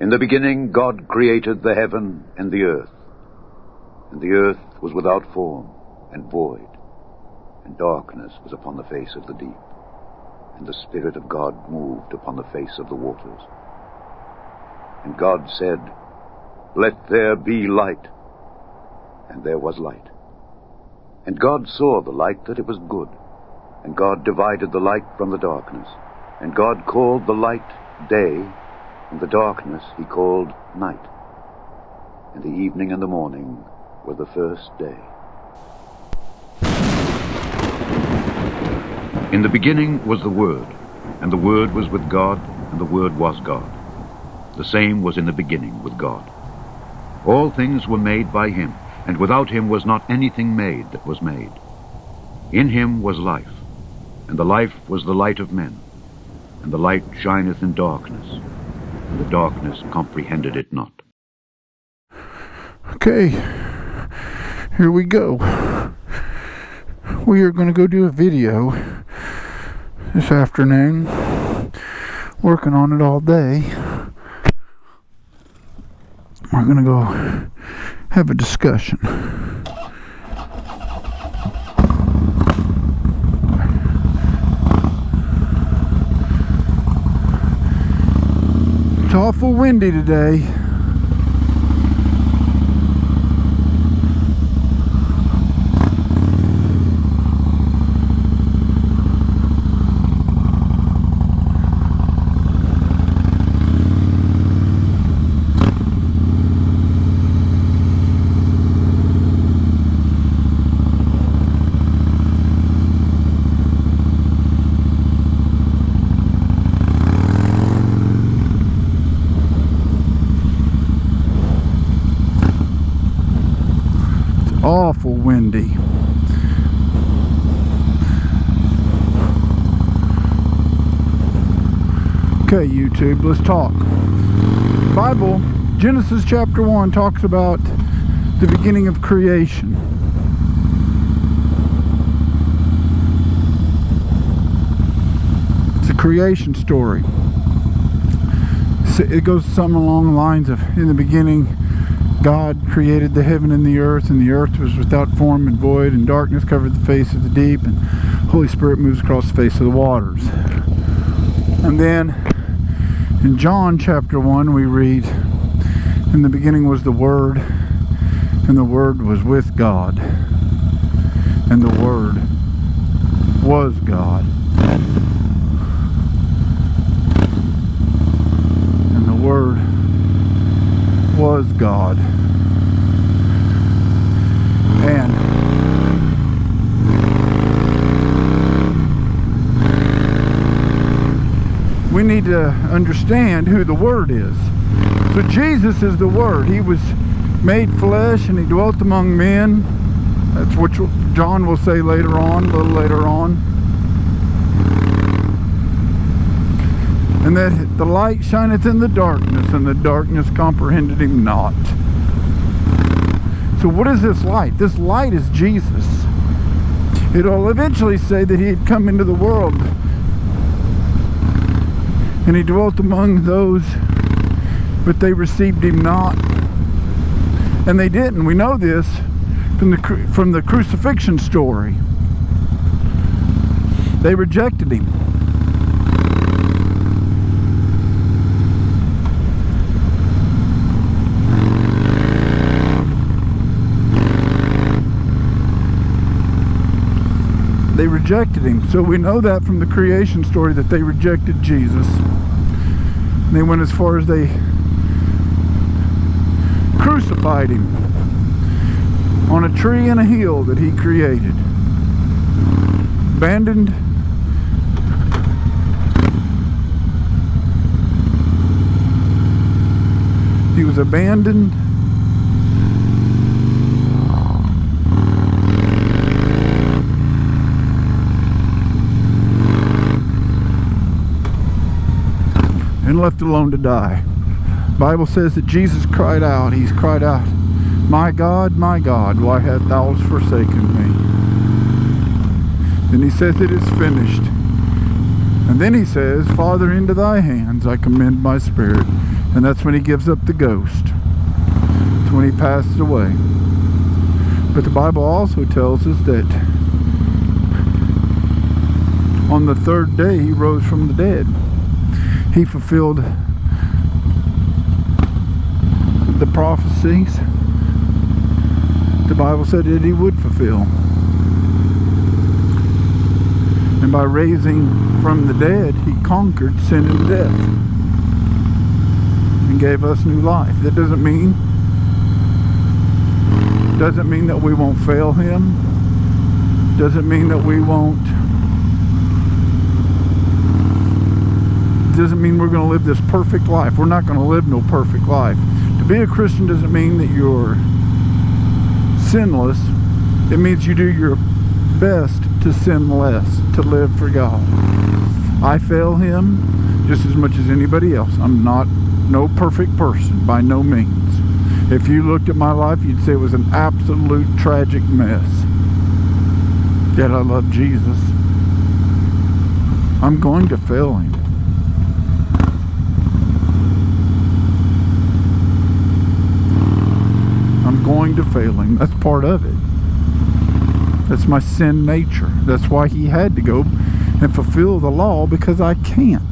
In the beginning God created the heaven and the earth. And the earth was without form and void, and darkness was upon the face of the deep. And the Spirit of God moved upon the face of the waters. And God said, "Let there be light." And there was light. And God saw the light that it was good. And God divided the light from the darkness. And God called the light day, and the darkness he called night. And the evening and the morning were the first day. In the beginning was the Word, and the Word was with God, and the Word was God. The same was in the beginning with God. All things were made by him, and without him was not anything made that was made. In him was life, and the life was the light of men. And the light shineth in darkness, and the darkness comprehended it not. Okay, here we go. We are going to go do a video this afternoon. Working on it all day. We're going to go have a discussion. It's awful windy today. Awful windy. Okay, YouTube, let's talk. Bible, Genesis chapter 1 talks about the beginning of creation. It's a creation story. It goes something along the lines of, in the beginning, God created the heaven and the earth was without form and void, and darkness covered the face of the deep, and Holy Spirit moves across the face of the waters. And then in John chapter 1 we read, in the beginning was the Word, and the Word was with God, and the Word was God. And the Word was God. And we need to understand who the Word is. So Jesus is the Word. He was made flesh and he dwelt among men. That's what John will say later on, a little later on. And that the light shineth in the darkness, and the darkness comprehended him not. So what is this light? This light is Jesus. It'll eventually say that he had come into the world, and he dwelt among those, but they received him not. And they didn't. We know this from the crucifixion story. They rejected him. They rejected him. So we know that from the creation story that they rejected Jesus. And they went as far as they crucified him on a tree and a hill that he created. Abandoned. He was abandoned. And left alone to die. The Bible says that Jesus cried out. He's cried out, my God, why hast thou forsaken me? Then he says it is finished. And then he says, Father, into thy hands I commend my spirit. And that's when he gives up the ghost. That's when he passes away. But the Bible also tells us that on the third day he rose from the dead. He fulfilled the prophecies the Bible said that he would fulfill. And by raising from the dead, he conquered sin and death and gave us new life. That doesn't mean that we won't fail him. Doesn't mean that we won't. Doesn't mean we're going to live this perfect life. We're not going to live no perfect life. To be a Christian doesn't mean that you're sinless. It means you do your best to sin less, to live for God. I fail him just as much as anybody else. I'm not no perfect person, by no means. If you looked at my life, you'd say it was an absolute tragic mess. Yet I love Jesus. I'm going to fail him. I'm going to fail him. That's part of it. That's my sin nature. That's why he had to go and fulfill the law, because I can't.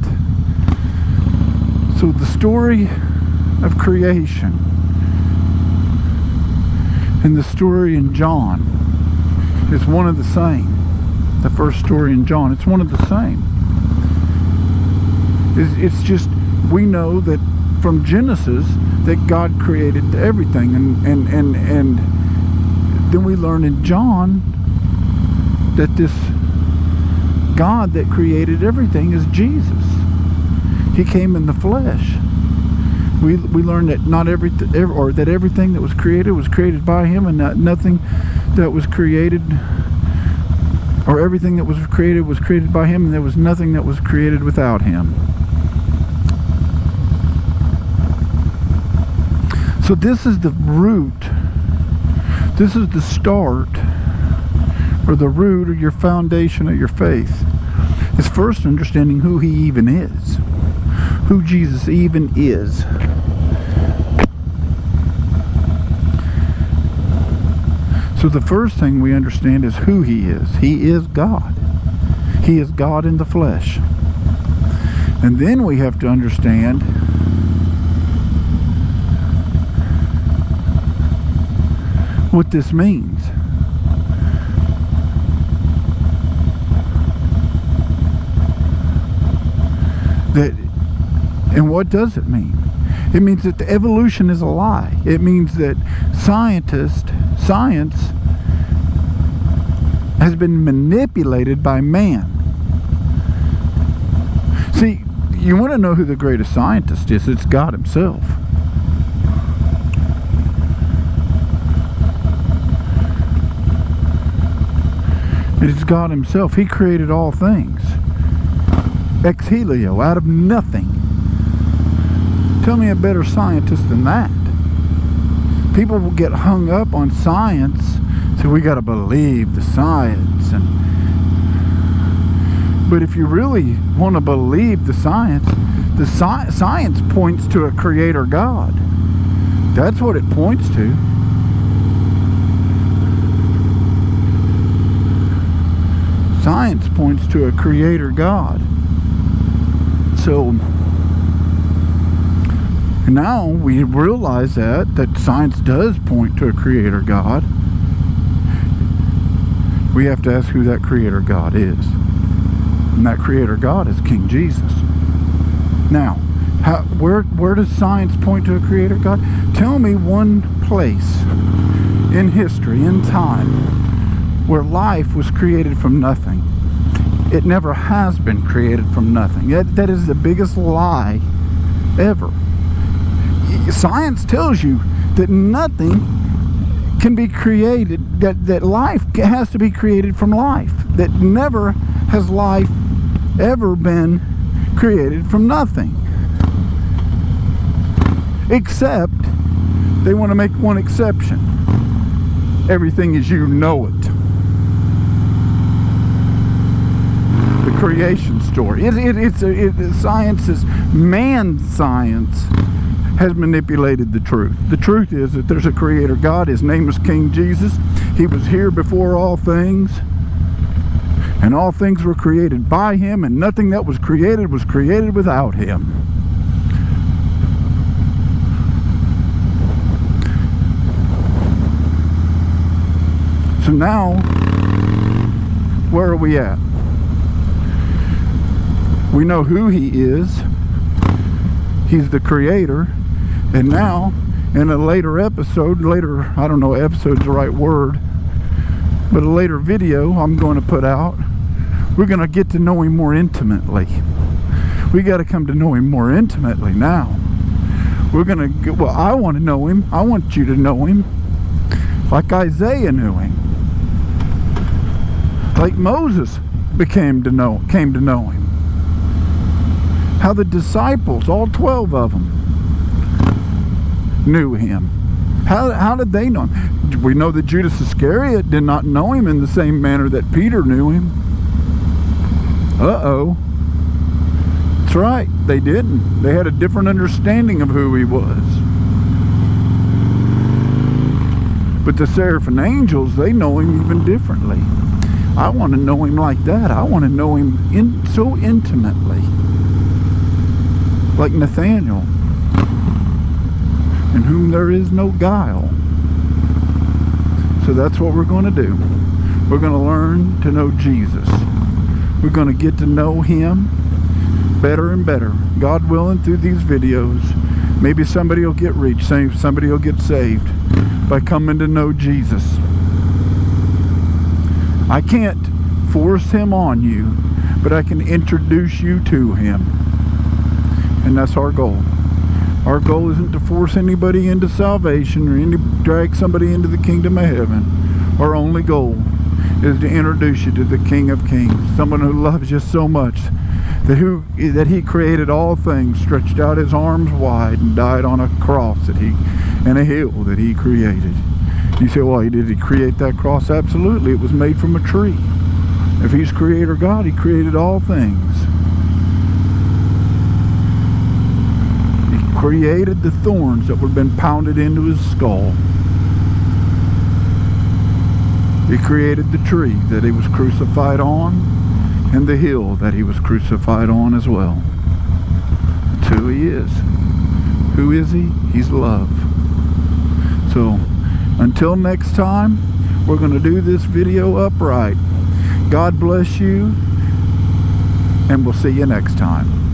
So the story of creation and the story in John is one of the same. The first story in John, it's one of the same. It's just, we know that from Genesis that God created everything, and then we learn in John that this God that created everything is Jesus. He came in the flesh. We learn that not everything, or that everything that was created by him, and that nothing that was created, or everything that was created by him, and there was nothing that was created without him. So this is the root. This is the start, or the root, or your foundation of your faith. Is first understanding who he even is. Who Jesus even is. So the first thing we understand is who he is. He is God. He is God in the flesh. And then we have to understand what this means. And what does it mean? It means that the evolution is a lie. It means that science has been manipulated by man. See, you want to know who the greatest scientist is? It's God himself. It is God himself. He created all things. Ex nihilo, out of nothing. Tell me a better scientist than that. People will get hung up on science, so we got to believe the science. But if you really want to believe the science points to a creator God. That's what it points to. Science points to a creator God. So now we realize that science does point to a creator God. We have to ask who that creator God is. And that creator God is King Jesus. Now, where does science point to a creator God? Tell me one place in history, in time, where life was created from nothing. It never has been created from nothing. That is the biggest lie ever. Science tells you that nothing can be created, that life has to be created from life. That never has life ever been created from nothing. Except, they want to make one exception. Everything as you know it. The creation story. Science is man science has manipulated the truth. The truth is that there's a creator God. His name is King Jesus. He was here before all things, and all things were created by him, and nothing that was created without him. So now, where are we at? We know who he is. He's the creator. And now, in a later episode, I don't know if episode's the right word, but a later video I'm going to put out, we're going to get to know him more intimately. We got to come to know him more intimately now. We're going to, well, I want to know him. I want you to know him like Isaiah knew him. Like Moses came to know him. How the disciples, all 12 of them, knew him. How did they know him? We know that Judas Iscariot did not know him in the same manner that Peter knew him. Uh-oh. That's right, they didn't. They had a different understanding of who he was. But the seraphim angels, they know him even differently. I want to know him like that. I want to know him so intimately. Like Nathaniel, in whom there is no guile. So that's what we're going to do. We're going to learn to know Jesus. We're going to get to know him better and better. God willing, through these videos, maybe somebody will get reached, somebody will get saved by coming to know Jesus. I can't force him on you, but I can introduce you to him. And that's our goal. Our goal isn't to force anybody into salvation or drag somebody into the kingdom of heaven. Our only goal is to introduce you to the King of Kings, someone who loves you so much that he created all things, stretched out his arms wide, and died on a cross and a hill that he created. You say, well, did he create that cross? Absolutely. It was made from a tree. If he's creator God, he created all things. He created the thorns that were been pounded into his skull. He created the tree that he was crucified on, and the hill that he was crucified on as well. That's who he is. Who is he? He's love. So, until next time, we're going to do this video upright. God bless you, and we'll see you next time.